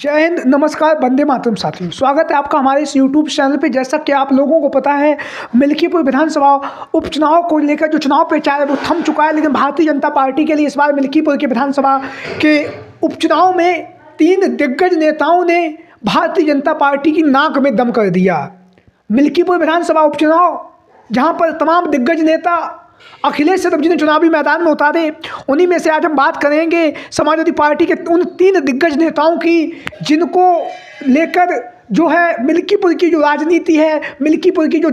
जय हिंद, नमस्कार, वंदे मातरम साथियों। स्वागत है आपका हमारे इस यूट्यूब चैनल पे। जैसा कि आप लोगों को पता है, मिल्कीपुर विधानसभा उपचुनाव को लेकर जो चुनाव प्रचार है वो थम चुका है, लेकिन भारतीय जनता पार्टी के लिए इस बार मिल्कीपुर के विधानसभा के उपचुनाव में 3 दिग्गज नेताओं ने भारतीय जनता पार्टी की नाक में दम कर दिया। मिल्कीपुर विधानसभा उपचुनाव जहाँ पर तमाम दिग्गज नेता अखिलेश यादव जिन्हें चुनावी मैदान में उतारे, उन्हीं में से आज हम बात करेंगे समाजवादी पार्टी के उन 3 दिग्गज नेताओं की जिनको लेकर जो है मिल्कीपुर की जो राजनीति है, मिल्कीपुर की जो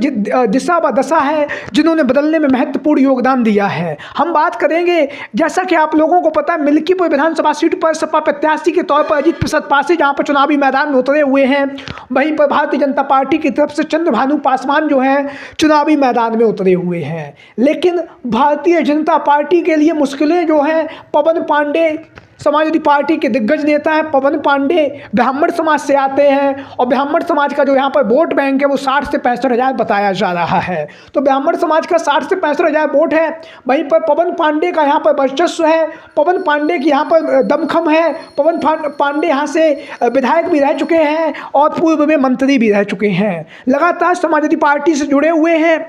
दिशा व दशा है, जिन्होंने बदलने में महत्वपूर्ण योगदान दिया है। हम बात करेंगे, जैसा कि आप लोगों को पता है, मिल्कीपुर विधानसभा सीट पर सपा प्रत्याशी के तौर पर अजीत प्रसाद पासी जहां पर चुनावी मैदान में उतरे हुए हैं, वहीं पर भारतीय जनता पार्टी की तरफ से चंद्रभानु पासवान जो हैं चुनावी मैदान में उतरे हुए हैं। लेकिन भारतीय जनता पार्टी के लिए मुश्किलें जो हैं, पवन पांडे समाजवादी पार्टी के दिग्गज नेता हैं। पवन पांडे ब्राह्मण समाज से आते हैं और ब्राह्मण समाज का जो यहाँ पर वोट बैंक है वो 60 से 65 हज़ार बताया जा रहा है। तो ब्राह्मण समाज का 60 से 65 हज़ार वोट है। वहीं पर पवन पांडे का यहाँ पर वर्चस्व है, पवन पांडे की यहाँ पर दमखम है। पवन पांडे यहाँ से विधायक भी रह चुके हैं और पूर्व में मंत्री भी रह चुके हैं। लगातार समाजवादी पार्टी से जुड़े हुए हैं,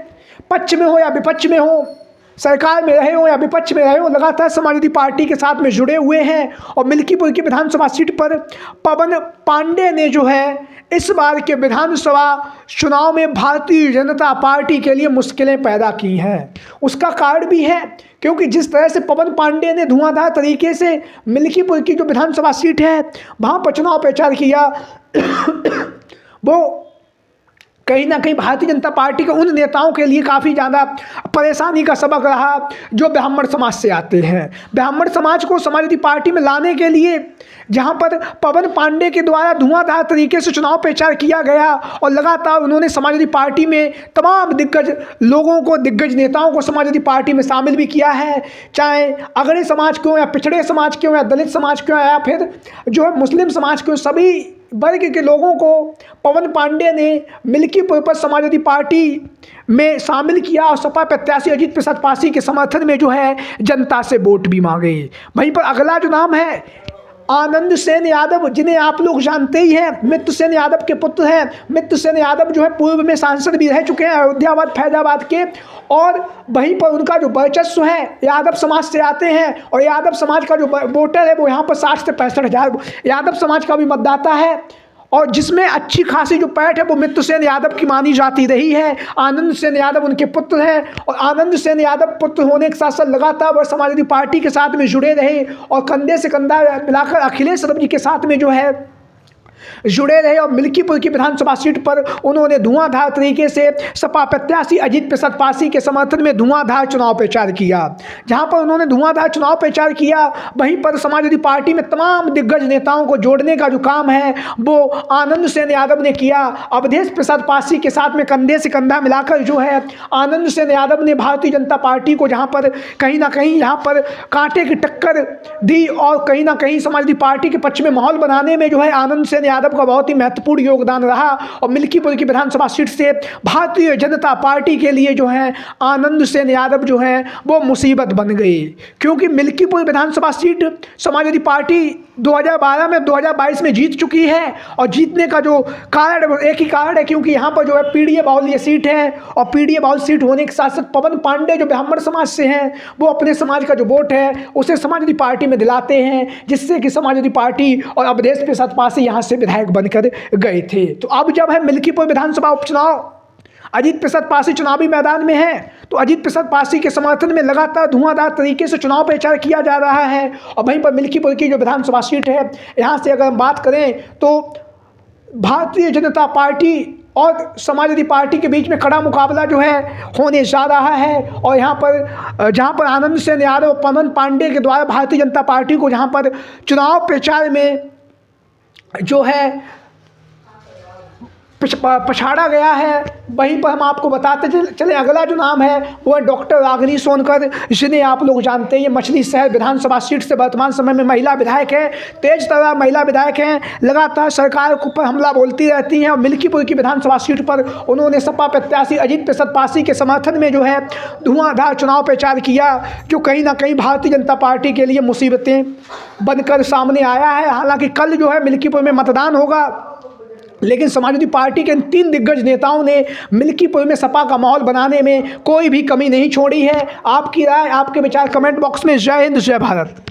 पक्ष में हो या विपक्ष में हो, सरकार में रहे हो या विपक्ष में रहे हो, लगातार समाजवादी पार्टी के साथ में जुड़े हुए हैं। और मिल्कीपुर की विधानसभा सीट पर पवन पांडे ने जो है इस बार के विधानसभा चुनाव में भारतीय जनता पार्टी के लिए मुश्किलें पैदा की हैं। उसका कारण भी है क्योंकि जिस तरह से पवन पांडे ने धुआंधार तरीके से मिल्कीपुर की जो विधानसभा सीट है वहाँ पर चुनाव प्रचार किया, वो कहीं ना कहीं भारतीय जनता पार्टी के उन नेताओं के लिए काफ़ी ज़्यादा परेशानी का सबक रहा जो ब्राह्मण समाज से आते हैं। ब्राह्मण समाज को समाजवादी पार्टी में लाने के लिए जहां पर पवन पांडे के द्वारा धुआंधार तरीके से चुनाव प्रचार किया गया और लगातार उन्होंने समाजवादी पार्टी में तमाम दिग्गज लोगों को, दिग्गज नेताओं को समाजवादी पार्टी में शामिल भी किया है, चाहे अगड़े समाज क्यों या पिछड़े समाज क्यों या दलित समाज क्यों या फिर जो है मुस्लिम समाज क्यों, सभी वर्ग के लोगों को पवन पांडे ने मिल्कीपुर पर समाजवादी पार्टी में शामिल किया और सपा प्रत्याशी अजीत प्रसाद पासी के समर्थन में जो है जनता से वोट भी मांगे। वहीं पर अगला जो नाम है आनंद सेन यादव, जिन्हें आप लोग जानते ही हैं, मित्र सेन यादव के पुत्र हैं। मित्र सेन यादव जो है पूर्व में सांसद भी रह चुके हैं अयोध्याबाद फैजाबाद के, और वहीं पर उनका जो वर्चस्व है, यादव समाज से आते हैं और यादव समाज का जो वोटर है वो यहाँ पर 60 से 65 हज़ार यादव समाज का भी मतदाता है, और जिसमें अच्छी खासी जो पैठ है वो मित्र सेन यादव की मानी जाती रही है। आनंद सेन यादव उनके पुत्र हैं और आनंद सेन यादव पुत्र होने के साथ साथ लगातार वह समाजवादी पार्टी के साथ में जुड़े रहे और कंधे से कंधा मिलाकर अखिलेश यादव जी के साथ में जो है जुड़े रहे। और मिल्कीपुर की विधानसभा सीट पर उन्होंने धुआंधार तरीके से सपा प्रत्याशी अजीत प्रसाद पासी के समर्थन में धुआंधार चुनाव प्रचार किया। जहां पर उन्होंने धुआंधार चुनाव प्रचार किया, वहीं पर समाजवादी पार्टी में तमाम दिग्गज नेताओं को जोड़ने का जो काम है वो आनंद सेन यादव ने किया। अवधेश प्रसाद पासी के साथ में कंधे से कंधा मिलाकर जो है आनंद सेन यादव ने भारतीय जनता पार्टी को जहाँ पर कहीं ना कहीं यहाँ पर कांटे की टक्कर दी और कहीं ना कहीं समाजवादी पार्टी के पक्ष में माहौल बनाने में जो है आनंद सेन यादव का बहुत ही महत्वपूर्ण योगदान रहा। और मिल्कीपुर की विधानसभा सीट से भारतीय जनता पार्टी के लिए जो है आनंद सेन यादव जो है वो मुसीबत बन गई, क्योंकि मिल्कीपुर विधानसभा सीट समाजवादी पार्टी 2012 में 2022 में जीत चुकी है। और जीतने का जो कारण एक ही कारण है, क्योंकि यहाँ पर जो है पीडीए बाहुल ये सीट है और पीडीए बाहुल सीट होने के साथ साथ पवन पांडे जो ब्राह्मण समाज से हैं वो अपने समाज का जो वोट है उसे समाजवादी पार्टी में दिलाते हैं, जिससे कि समाजवादी पार्टी और अवधेश प्रसाद पासी यहाँ से विधायक बनकर गए थे। तो अब जब है मिल्कीपुर विधानसभा उपचुनाव, अजीत प्रसाद पासी चुनावी मैदान में है, तो अजीत प्रसाद पासी के समर्थन में लगातार धुआंधार तरीके से चुनाव प्रचार किया जा रहा है। और वहीं पर मिल्कीपुर की जो विधानसभा सीट है, यहाँ से अगर हम बात करें तो भारतीय जनता पार्टी और समाजवादी पार्टी के बीच में कड़ा मुकाबला जो है होने जा रहा है। और यहाँ पर जहाँ पर आनंद सेन यादव और पवन पांडे के द्वारा भारतीय जनता पार्टी को जहाँ पर चुनाव प्रचार में जो है पछाड़ा गया है। वहीं पर हम आपको बताते चले अगला जो नाम है वो है डॉक्टर रागिनी सोनकर, जिन्हें आप लोग जानते हैं ये मछली शहर विधानसभा सीट से वर्तमान समय में महिला विधायक है, तेज तर्रार महिला विधायक हैं, लगातार सरकार के ऊपर हमला बोलती रहती हैं और मिल्कीपुर की विधानसभा सीट पर उन्होंने सपा प्रत्याशी अजीत प्रसाद पासी के समर्थन में जो है धुआंधार चुनाव प्रचार किया, जो कहीं ना कहीं भारतीय जनता पार्टी के लिए मुसीबतें बनकर सामने आया है। हालांकि कल जो है मिल्कीपुर में मतदान होगा, लेकिन समाजवादी पार्टी के इन 3 दिग्गज नेताओं ने मिल्कीपुर में सपा का माहौल बनाने में कोई भी कमी नहीं छोड़ी है। आपकी राय, आपके विचार कमेंट बॉक्स में। जय हिंद, जय भारत।